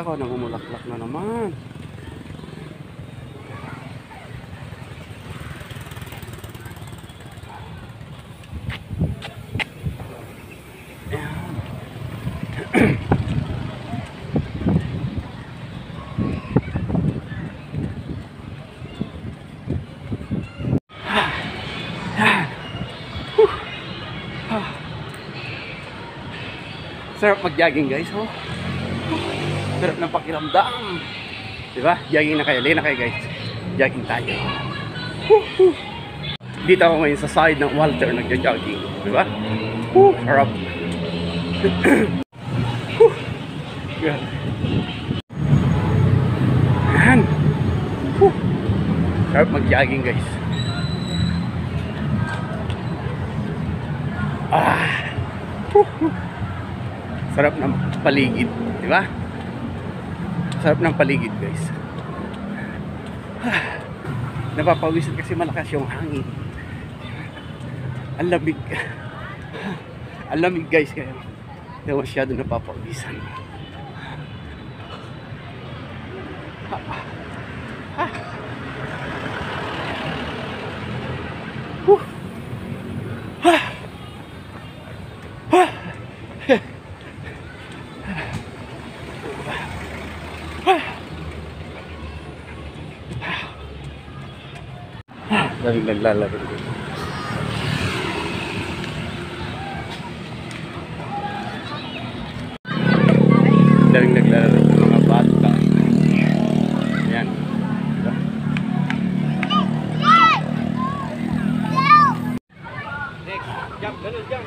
Nako, namumulaklak na naman. Sarap mag-jogging guys, oh. Sarap ng pakiramdam. Diba? Jogging na kayo. Lay na kayo guys. Jogging tayo. Dito ako ngayon sa side ng Walter nagja-jogging. Diba? Sarap. Yan. Sarap mag-jogging guys. Sarap ng paligid, di ba? Sarap ng paligid, guys. Napapawisan kasi malakas yung hangin. Ang lamig. Ang lamig, guys, kaya hindi masyado napapawisan. Daming naglalaro dito. Daming naglalaro ng mga bata. Ayan. Diba? Next, jump, ganun, jump.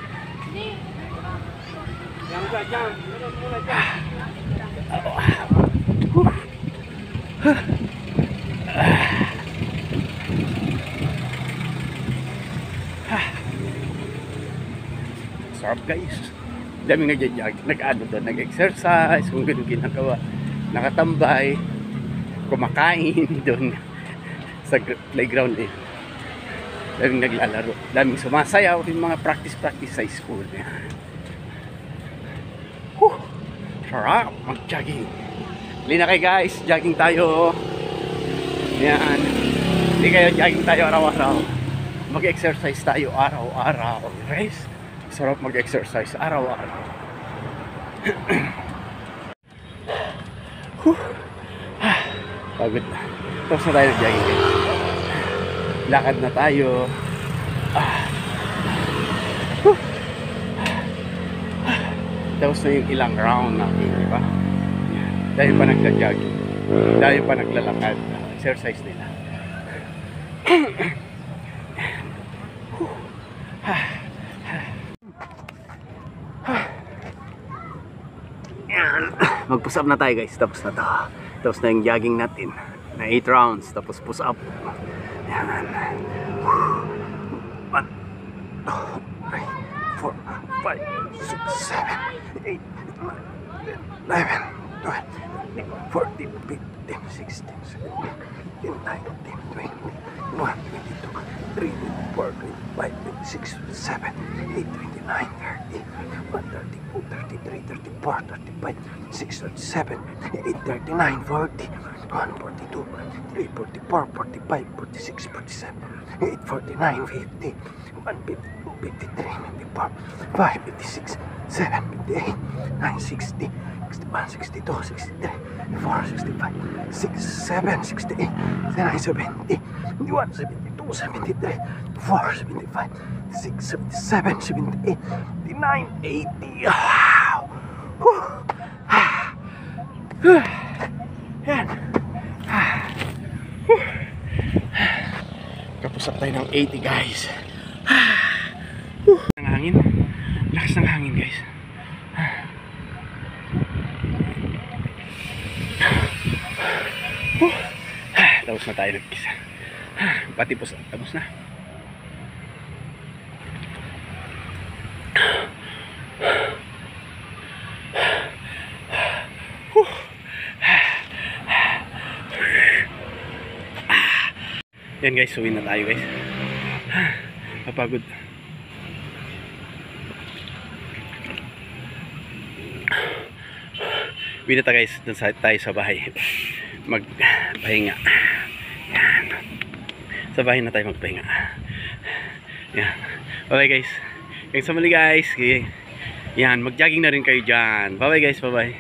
Jump ka, jump. Ganun muna, jump. Sarap guys. Daming nag-jog, nag-ano doon, nag-exercise, kung gano'n ginagawa. Nakatambay, kumakain doon sa playground eh. Daming naglalaro, daming sumasayaw, yung mga practice sa school. Sarap mag-jogging. Lina kayo guys, jogging tayo. Yan. Hindi kayo jogging tayo araw-araw. Mag-exercise tayo araw-araw. Guys, sarap mag-exercise araw-araw. Pagod na. Tapos na tayo nag-jogging guys. Lakad na tayo. Tapos na yung ilang round natin, di ba? Dahil pa nagja-jogging. Dahil pa naglalakad. Exercise nila. Mag-push up na tayo guys. Tapos na to. Tapos na yung jogging natin. Na 8 rounds. Tapos push up. Yan. 1, 2, 3, 4, 5, 6, 7, 8, 9, 10, 11, 12, 14, 15, 16, 17, 19, 20, 21, 22, 23, 24, 25, 26, 27, 28, 29, 30, 32, 33, 34, 35, 36, 37, 38, 39, 40, 142, 43, 44, 45, 46, 47, 8, 49, 50, 152, 53, 54, 5, 56, 7, 58, 9, 60, 61, 62, 63, 64, 65, 67, 68, 69, 70, 71, 72, 73, 74, 75, 76, 77, 78, 79, 80. Wow! Yan. Kapusap tayo ng 80 guys. Ang hangin. Lakas ng hangin guys. Tapos na tayo nag-isa. Pati po tapos na. Yan guys, uwi na tayo guys. Napagod. Uwi na tayo guys, tayo sa bahay. Magpahinga. Yan. Sa bahay na tayo magpahinga. Yan. Bye guys. Hanggang sa muli guys. Yan, mag-jogging na rin kayo dyan. Bye guys, bye.